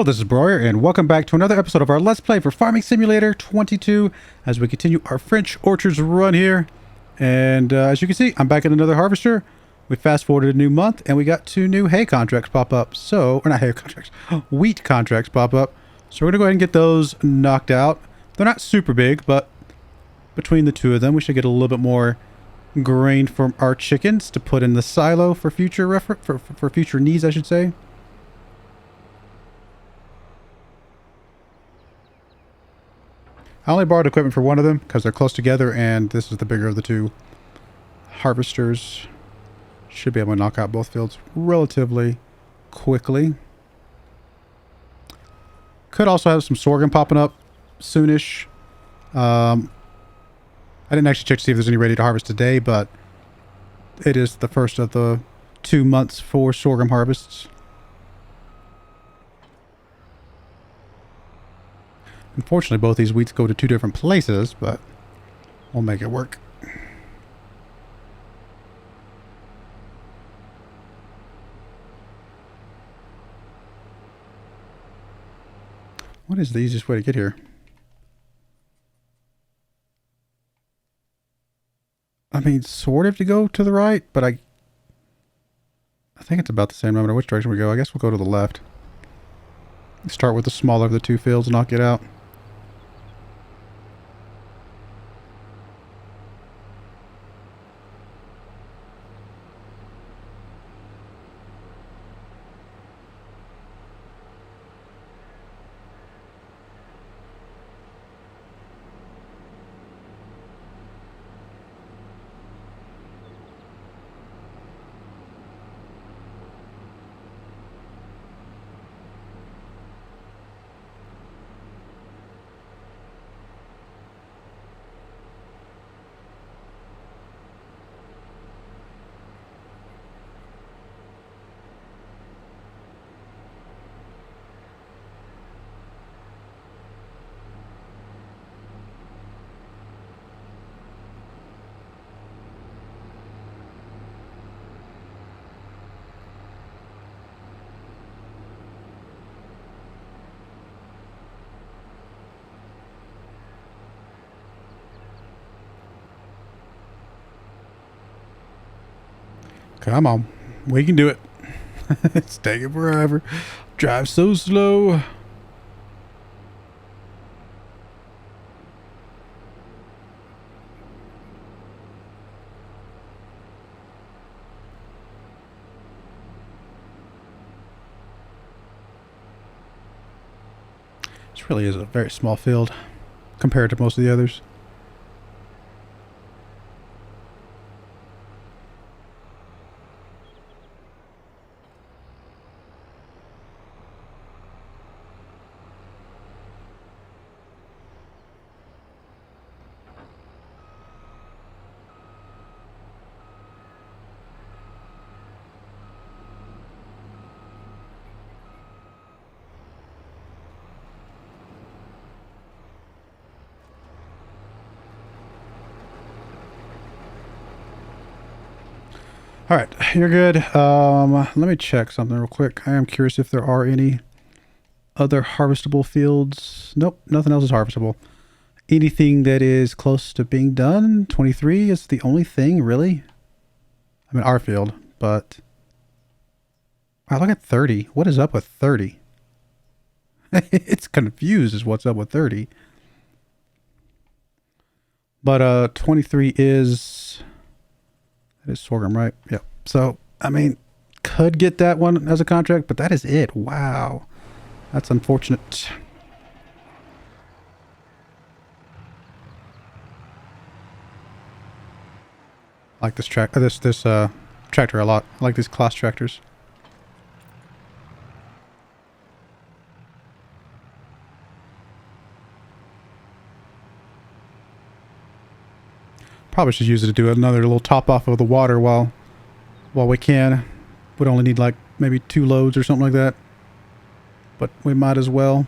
Hello, this is Broyar, and welcome back to another episode of our Let's Play for Farming Simulator 22 as we continue our French orchards run here. And as you can see, I'm back in another harvester. We fast forwarded a new month, and we got 2 new hay contracts pop up. So, or not hay contracts, wheat contracts pop up. So we're going to go ahead and get those knocked out. They're not super big, but between the 2 of them, we should get a little bit more grain from our chickens to put in the silo for future for future needs, I should say. I only borrowed equipment for one of them because they're close together, and this is the bigger of the 2 harvesters. Should be able to knock out both fields relatively quickly. Could also have some sorghum popping up soonish. I didn't actually check to see if there's any ready to harvest today, but it is the first of the 2 months for sorghum harvests. Unfortunately, both these wheats go to 2 different places, but we'll make it work. What is the easiest way to get here? I mean, sort of to go to the right, but I think it's about the same no matter which direction we go. I guess we'll go to the left. Start with the smaller of the 2 fields and knock it out. Come on. We can do it. It's taking forever. Drive so slow. This really is a very small field compared to most of the others. All right, you're good. Let me check something real quick. I am curious if there are any other harvestable fields. Nope, nothing else is harvestable. Anything that is close to being done, 23 is the only thing, really. I mean, our field, but... Wow, look at 30. What is up with 30? It's confused as what's up with 30. But 23 is... It is sorghum, right? Yep. So, I mean, could get that one as a contract, but that is it. Wow. That's unfortunate. I like this tractor a lot. I like these class tractors. Probably should use it to do another little top off of the water while we can. Would only need like maybe 2 loads or something like that. But we might as well.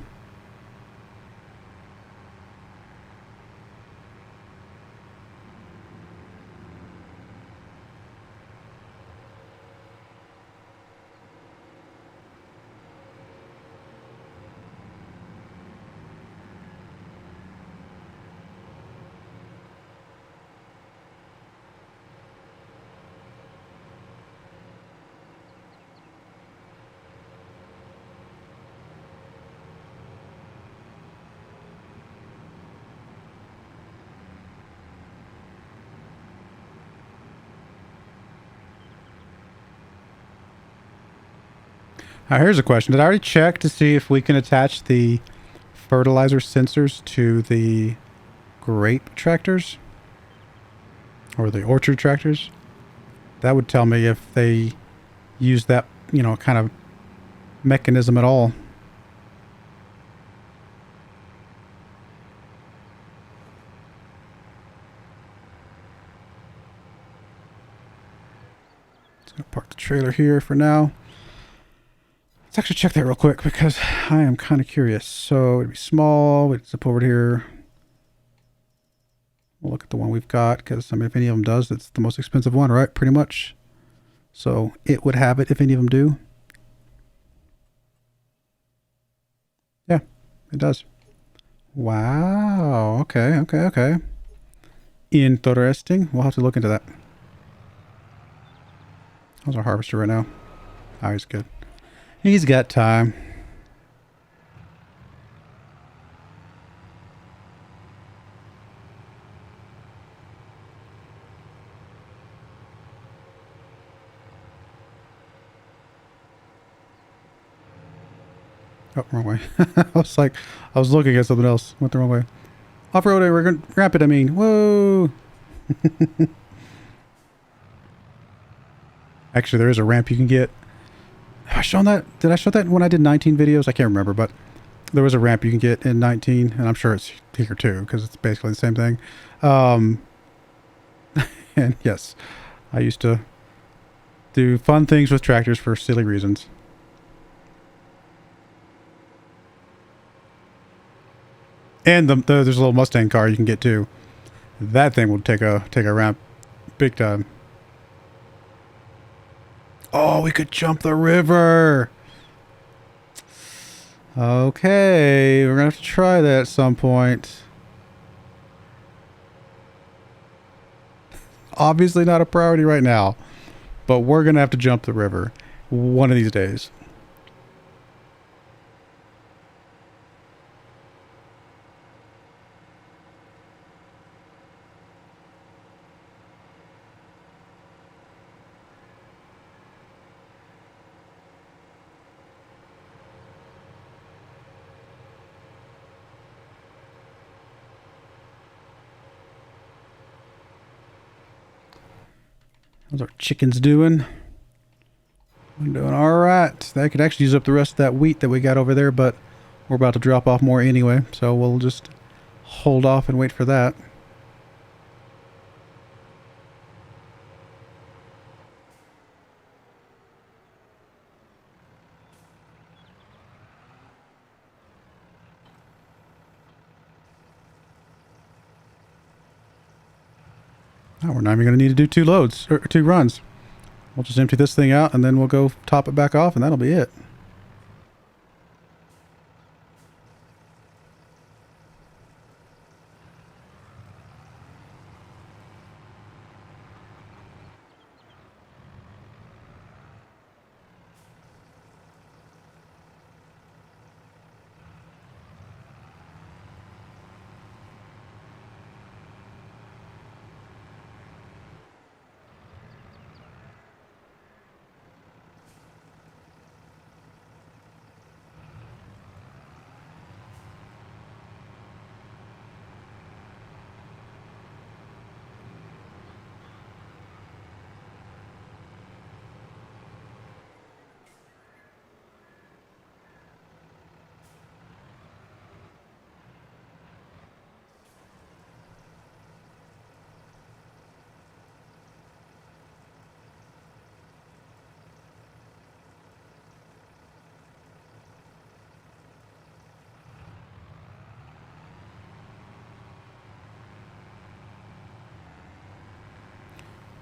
Here's a question. Did I already check to see if we can attach the fertilizer sensors to the grape tractors? Or the orchard tractors? That would tell me if they use that, you know, kind of mechanism at all. Let's go park the trailer here for now. Let's actually check that real quick because I am kind of curious. So it'd be small. We'd zip over here. We'll look at the one we've got because, I mean, if any of them does, it's the most expensive one, right? Pretty much. So it would have it if any of them do. Yeah, it does. Wow. Okay, okay, okay. Interesting. We'll have to look into that. How's our harvester right now? Oh, he's good. He's got time. Oh, wrong way. I was like, I was looking at something else. Went the wrong way. Off-road, we're going to ramp it, I mean. Whoa. Actually, there is a ramp you can get. Have I shown that? Did I show that when I did 19 videos? I can't remember, but there was a ramp you can get in 19, and I'm sure it's here too, because it's basically the same thing. And yes, I used to do fun things with tractors for silly reasons. And there's a little Mustang car you can get too. That thing will take a ramp big time. Oh, we could jump the river. Okay, we're gonna have to try that at some point. Obviously not a priority right now, but we're gonna have to jump the river one of these days. How's our chickens doing? I'm doing all right. That could actually use up the rest of that wheat that we got over there, but we're about to drop off more anyway, so we'll just hold off and wait for that. Oh, we're not even going to need to do 2 loads, or 2 runs. We'll just empty this thing out, and then we'll go top it back off, and that'll be it.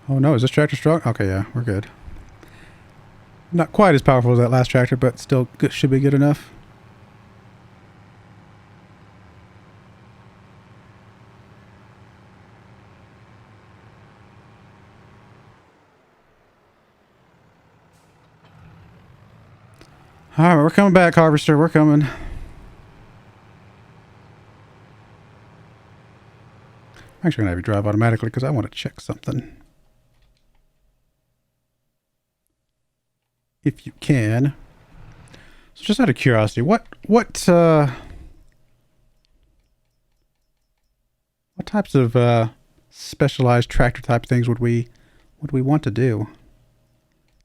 Oh no, is this tractor strong? Okay, yeah, we're good. Not quite as powerful as that last tractor, but still good, should be good enough. Alright, we're coming back, Harvester. We're coming. I'm actually going to have you drive automatically because I want to check something. If you can. So just out of curiosity, what types of specialized tractor type things would we want to do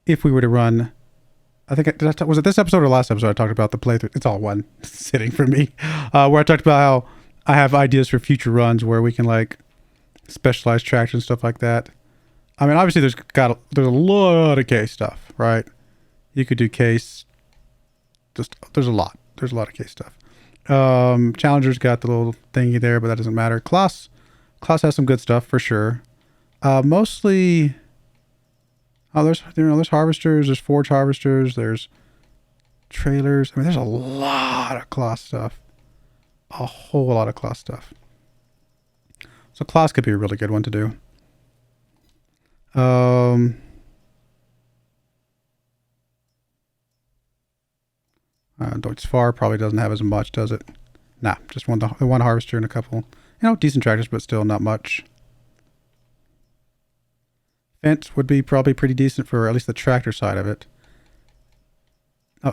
if we were to run? I think was it this episode or last episode I talked about the playthrough. It's all one sitting for me, where I talked about how I have ideas for future runs where we can like specialized tractors and stuff like that. I mean, obviously there's a lot of case stuff, right? You could do case. There's a lot of case stuff. Challenger's got the little thingy there, but that doesn't matter. Class has some good stuff for sure. Mostly, there's harvesters, there's forge harvesters, there's trailers. I mean, there's a lot of class stuff, a whole lot of class stuff. So class could be a really good one to do. Deutsch Far probably doesn't have as much, does it? Nah, just the one harvester and a couple, decent tractors, but still not much. Fence would be probably pretty decent for at least the tractor side of it.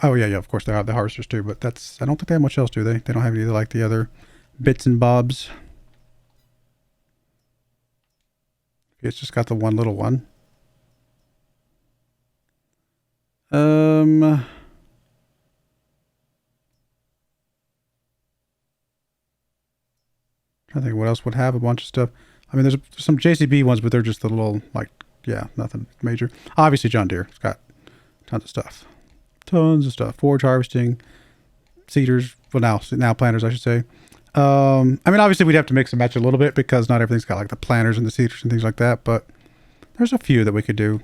Oh yeah, of course they have the harvesters too, but I don't think they have much else, do they? They don't have any like the other bits and bobs. It's just got the one little one. I think what else would have a bunch of stuff. I mean, there's some JCB ones, but they're just the little, like, yeah, nothing major. Obviously, John Deere. It's got tons of stuff. Tons of stuff. Forage harvesting, seeders. Well, now planters, I should say. I mean, obviously, we'd have to mix and match a little bit because not everything's got, like, the planters and the seeders and things like that. But there's a few that we could do.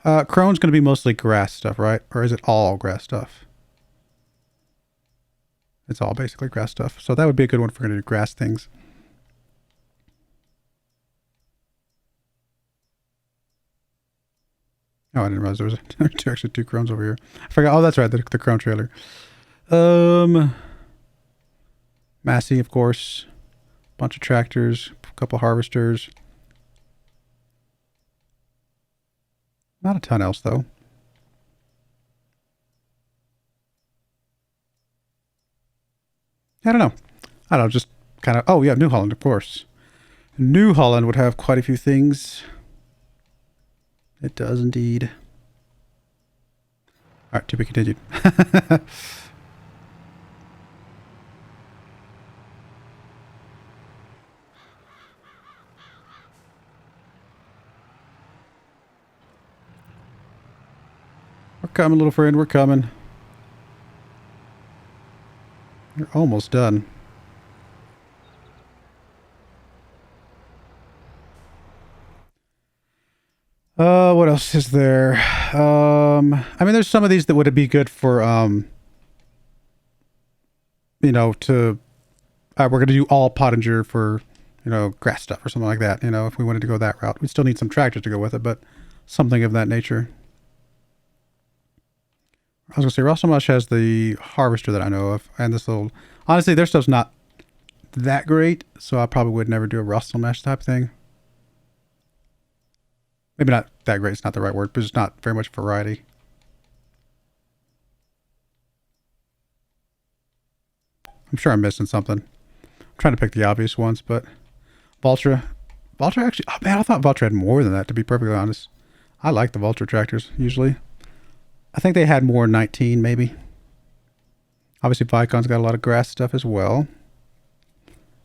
Crone's going to be mostly grass stuff, right? Or is it all grass stuff? It's all basically grass stuff. So that would be a good one if we're going to do grass things. Oh, I didn't realize there was actually two Crones over here. I forgot. Oh, that's right. The Crone trailer. Massey, of course. Bunch of tractors. A couple harvesters. Not a ton else, though. I don't know. Just kind of... Oh, yeah, New Holland, of course. New Holland would have quite a few things. It does indeed. All right, to be continued. We're coming, little friend. We're coming. We're almost done. What else is there? I mean, there's some of these that would be good for, we're going to do all Pottinger for, grass stuff or something like that. If we wanted to go that route, we'd still need some tractors to go with it, but something of that nature. I was going to say, Rosselmash has the harvester that I know of, and this little, honestly, their stuff's not that great, so I probably would never do a Rosselmash type thing. Maybe not that great, it's not the right word, but there's not very much variety. I'm sure I'm missing something. I'm trying to pick the obvious ones, but Valtra actually, oh man, I thought Valtra had more than that, to be perfectly honest. I like the Valtra tractors, usually. I think they had more 19, maybe. Obviously, Vicon's got a lot of grass stuff as well.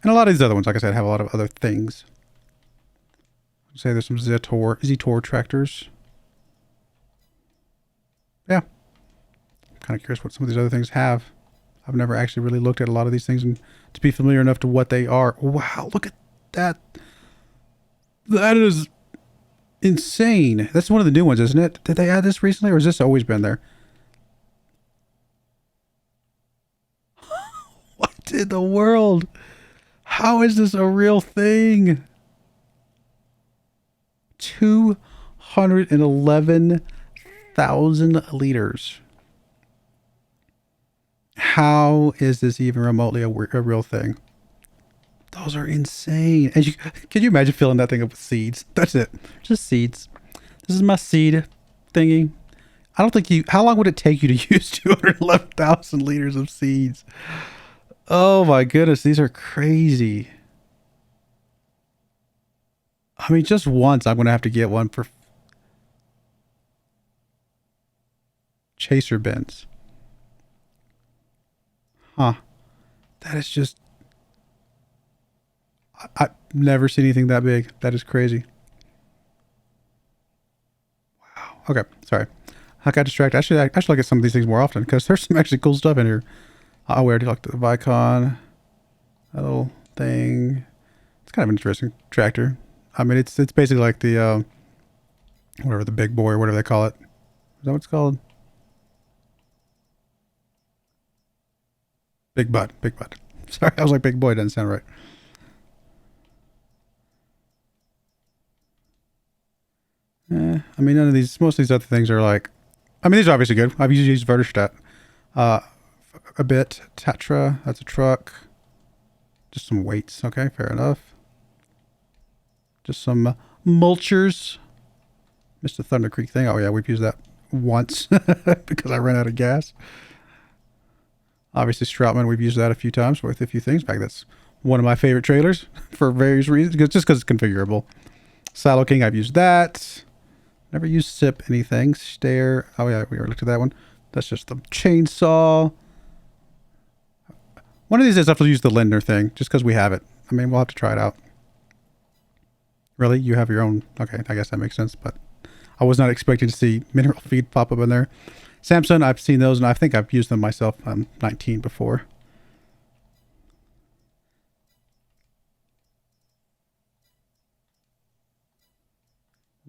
And a lot of these other ones, like I said, have a lot of other things. Say there's some Zetor tractors. Yeah. I'm kind of curious what some of these other things have. I've never actually really looked at a lot of these things and to be familiar enough to what they are. Wow, look at that. That is insane. That's one of the new ones, isn't it? Did they add this recently or has this always been there? What in the world? How is this a real thing? 211,000 liters. How is this even remotely a real thing? Those are insane. And can you imagine filling that thing up with seeds? That's it. Just seeds. This is my seed thingy. I don't think you... How long would it take you to use 211,000 liters of seeds? Oh my goodness, these are crazy. I mean, just once I'm going to have to get one for chaser bins. Huh. That is just... I've never seen anything that big. That is crazy. Wow. Okay, sorry. I got distracted. I should look at some of these things more often because there's some actually cool stuff in here. Oh, we already looked at the Vicon. That little thing. It's kind of an interesting tractor. I mean, it's basically like the, whatever, the big boy or whatever they call it. Is that what it's called? Big butt. Big butt. Sorry, I was like big boy. Doesn't sound right. I mean, none of these, most of these other things are like, I mean, these are obviously good. I've usually used Vertistat a bit. Tetra, that's a truck. Just some weights. Okay, fair enough. Just some mulchers. Missed the Thunder Creek thing. Oh yeah, we've used that once because I ran out of gas. Obviously, Stroutman, we've used that a few times with a few things. In fact, that's one of my favorite trailers for various reasons, just because it's configurable. Silo King, I've used that. Never used SIP anything. Stair. Oh yeah, we already looked at that one. That's just the chainsaw. One of these days I'll have to use the Lindner thing, just because we have it. I mean, we'll have to try it out. Really? You have your own? Okay, I guess that makes sense, but I was not expecting to see mineral feed pop up in there. Samsung, I've seen those, and I think I've used them myself. I'm 19 before.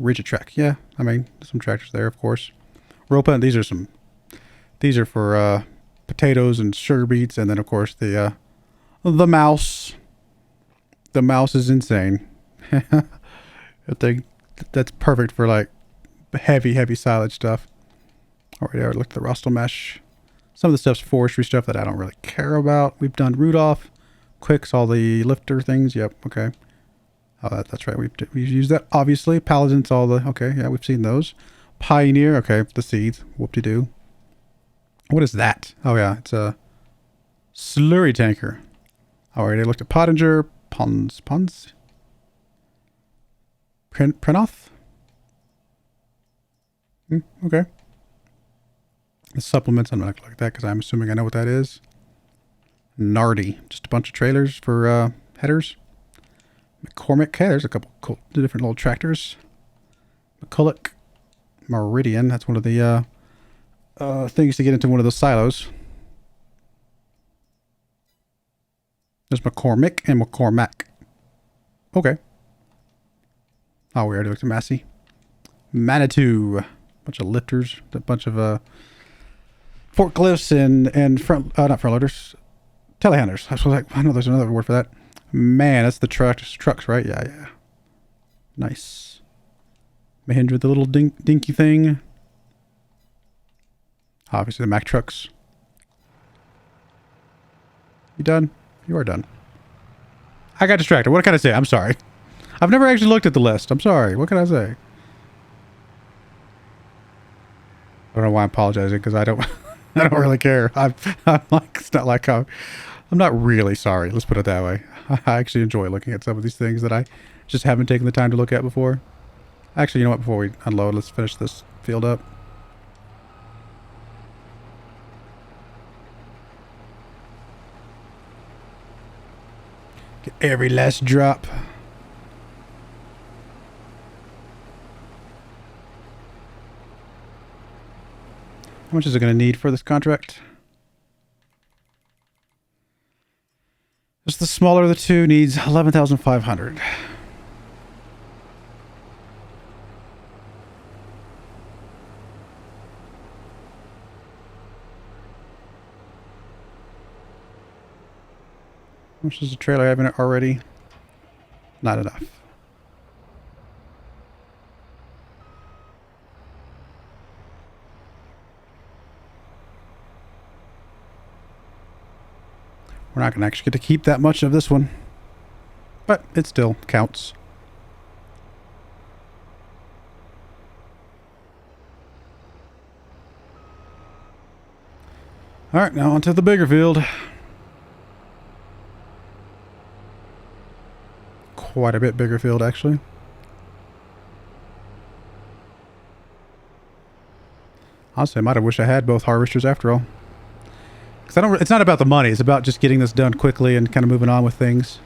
Rigitrack, yeah. I mean, some tractors there, of course. Ropa, these are for potatoes and sugar beets, and then of course the mouse. The mouse is insane. I think that's perfect for like heavy silage stuff. Already I looked at the Rustle mesh. Some of the stuff's forestry stuff that I don't really care about. We've done Rudolph, Quicks, all the lifter things. Yep, okay. Oh, that's right. We've used that, obviously. Paladins, all the... Okay, yeah, we've seen those. Pioneer, okay, the seeds. Whoop-de-doo. What is that? Oh, yeah, it's a slurry tanker. I already looked at Pottinger. Pons? Prenoth? Okay. The supplements, I'm not going to look at that because I'm assuming I know what that is. Nardi. Just a bunch of trailers for headers. McCormick. Okay, there's a couple cool different little tractors. McCulloch. Meridian. That's one of the things to get into one of those silos. There's McCormick and McCormack. Okay. Oh, we already looked at Massey. Manitou. Bunch of lifters. A bunch of forklifts and front, not front loaders. Telehandlers. I was like, I know there's another word for that. Man, that's the trucks, right? Yeah. Nice. Mahindra, the little dinky thing. Obviously, the Mack trucks. You done? You are done. I got distracted. What can I say? I'm sorry. I've never actually looked at the list. I'm sorry. What can I say? I don't know why I'm apologizing, because I don't I don't really care. I'm like, it's not like I'm not really sorry. Let's put it that way. I actually enjoy looking at some of these things that I just haven't taken the time to look at before. Actually, you know what? Before we unload, let's finish this field up. Get every last drop. How much is it going to need for this contract? Just the smaller of the two needs 11,500. How much does the trailer have in it already? Not enough. We're not going to actually get to keep that much of this one, but it still counts. All right, now onto the bigger field. Quite a bit bigger field, actually. Honestly, I might have wished I had both harvesters after all. Because it's not about the money. It's about just getting this done quickly and kind of moving on with things.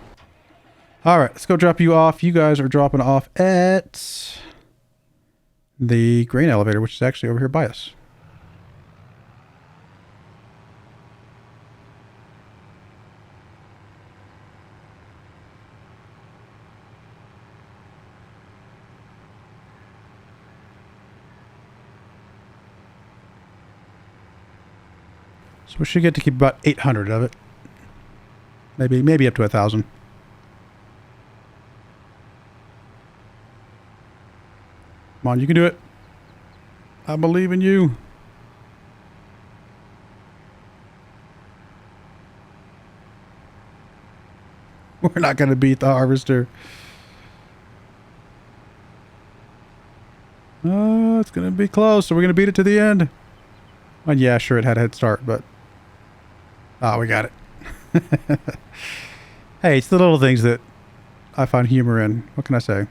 All right, let's go drop you off. You guys are dropping off at the grain elevator, which is actually over here by us. So we should get to keep about 800 of it. Maybe up to 1,000. Come on, you can do it. I believe in you. We're not going to beat the harvester. Oh, it's going to be close. So we're going to beat it to the end. And yeah, sure, it had a head start, but... Oh, we got it. Hey, it's the little things that I find humor in. What can I say?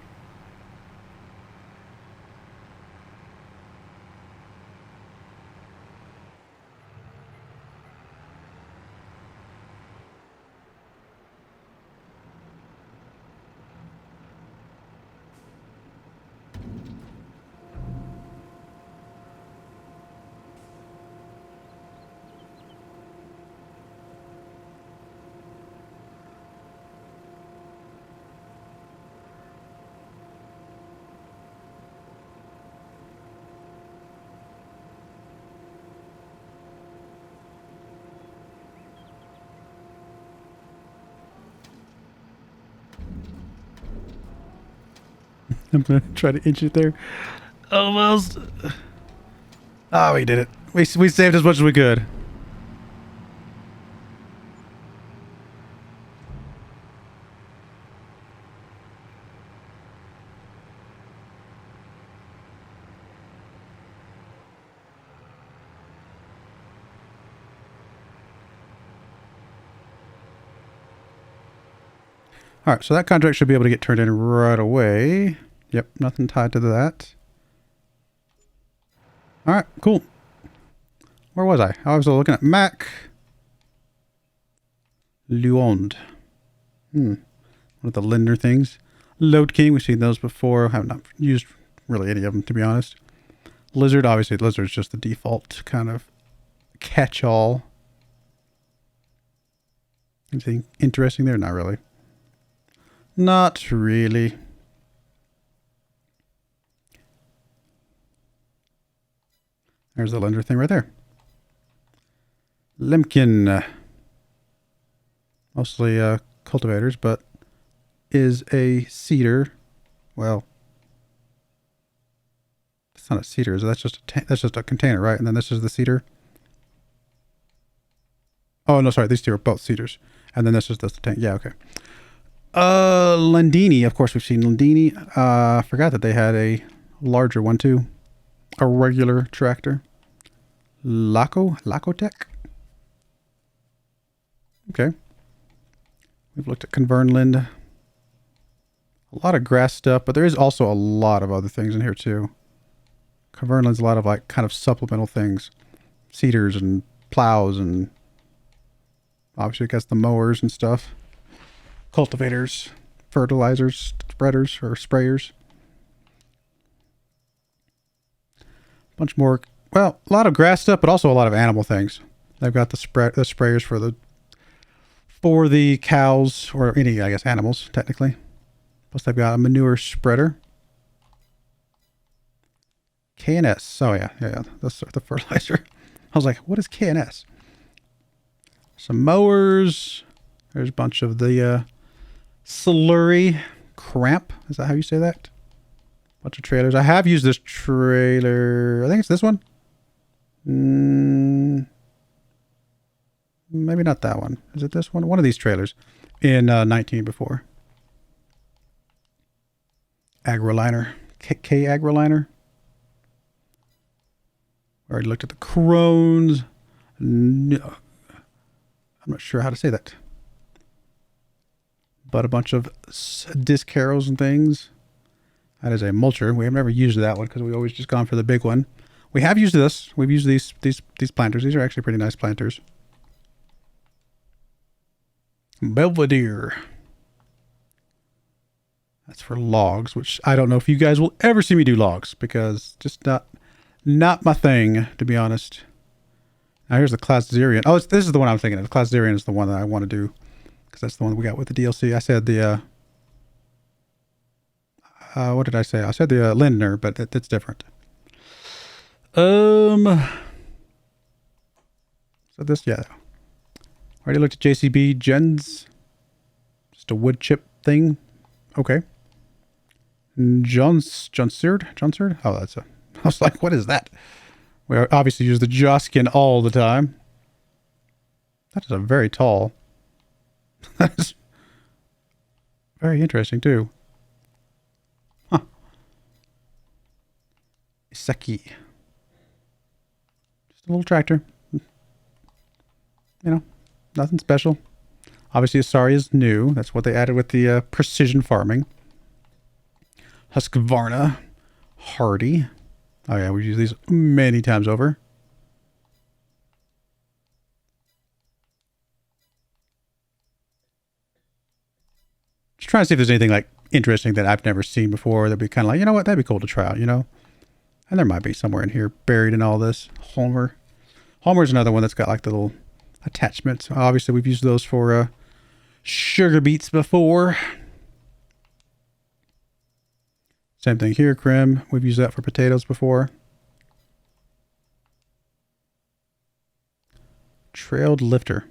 I'm going to try to inch it there. Almost. Oh, we did it. We saved as much as we could. All right, so that contract should be able to get turned in right away. Yep, nothing tied to that. All right, cool. Where was I? I was looking at Mac. Luond. One of the Lindner things. Load King, we've seen those before. I have not used really any of them, to be honest. Lizard, obviously Lizard's just the default kind of catch-all. Anything interesting there? Not really. Not really. There's the lender thing right there. Lemkin. Mostly cultivators, but is a cedar. Well, it's not a cedar. That's just a container, right? And then this is the cedar. Oh no, sorry. These two are both cedars, and then this is just the tank. Yeah, okay. Landini. Of course, we've seen Landini. Forgot that they had a larger one too. A regular tractor. Lacotech. Okay. We've looked at Convernland. A lot of grass stuff, but there is also a lot of other things in here too. Convernland's a lot of like kind of supplemental things. Cedars and plows and obviously it gets the mowers and stuff. Cultivators, fertilizers, spreaders or sprayers. Bunch more, well, a lot of grass stuff, but also a lot of animal things. They've got the sprayers for the cows or any, I guess, animals technically. Plus they've got a manure spreader. K&S. Oh yeah, that's the fertilizer. I was like, what is K&S? Some mowers. There's a bunch of the slurry cramp. Is that how you say that? Bunch of trailers. I have used this trailer. I think it's this one. Maybe not that one. Is it this one? One of these trailers in 19 before. Agroliner. K Agroliner. Already looked at the Crones. No, I'm not sure how to say that. But a bunch of disc harrows and things. That is a mulcher. We have never used that one because we always just gone for the big one. We have used this. We've used these planters. These are actually pretty nice planters. Belvedere. That's for logs, which I don't know if you guys will ever see me do logs because just not my thing, to be honest. Now here's the Classerian. Oh, this is the one I'm thinking of. The Classerian is the one that I want to do because that's the one that we got with the DLC. I said the what did I say? I said the Lindner, but it's different. So this, yeah. Already looked at JCB Gens. Just a wood chip thing. Okay. Johnsard? Oh, that's a... I was like, what is that? We obviously use the Joskin all the time. That is a very tall. That is very interesting, too. Huh. Iseki. Just a little tractor. You know, nothing special. Obviously, Asari is new. That's what they added with the precision farming. Husqvarna. Hardy. Oh yeah, we've used these many times over. Just trying to see if there's anything like interesting that I've never seen before that'd be kind of like, you know what, that'd be cool to try out, you know? And there might be somewhere in here buried in all this. Homer. Homer's another one that's got like the little attachments. Obviously, we've used those for sugar beets before. Same thing here, Crim. We've used that for potatoes before. Trailed lifter.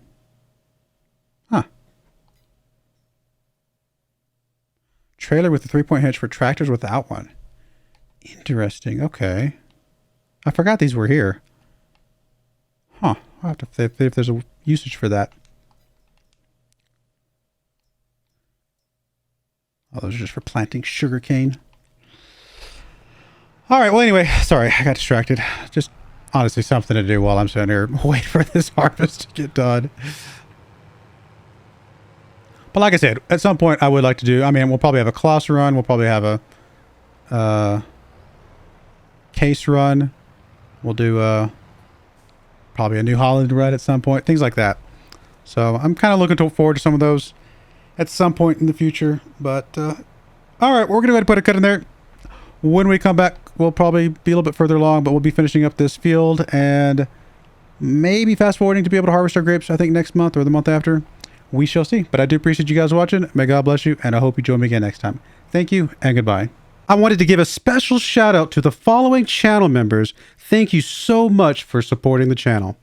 Huh. Trailer with a 3-point hitch for tractors without one. Interesting. Okay. I forgot these were here. Huh. I'll have to see if there's a usage for that. Oh, those are just for planting sugarcane. All right. Well, anyway, sorry, I got distracted. Just honestly something to do while I'm sitting here waiting for this harvest to get done. But like I said, at some point I would like to do, I mean, we'll probably have a Kloss run. We'll probably have a case run. We'll do probably a New Holland run at some point. Things like that. So I'm kind of looking forward to some of those at some point in the future. But all right, we're going to go ahead and put a cut in there. When we come back, we'll probably be a little bit further along, but we'll be finishing up this field and maybe fast forwarding to be able to harvest our grapes, I think next month or the month after. We shall see. But I do appreciate you guys watching. May God bless you, and I hope you join me again next time. Thank you, and goodbye. I wanted to give a special shout out to the following channel members. Thank you so much for supporting the channel.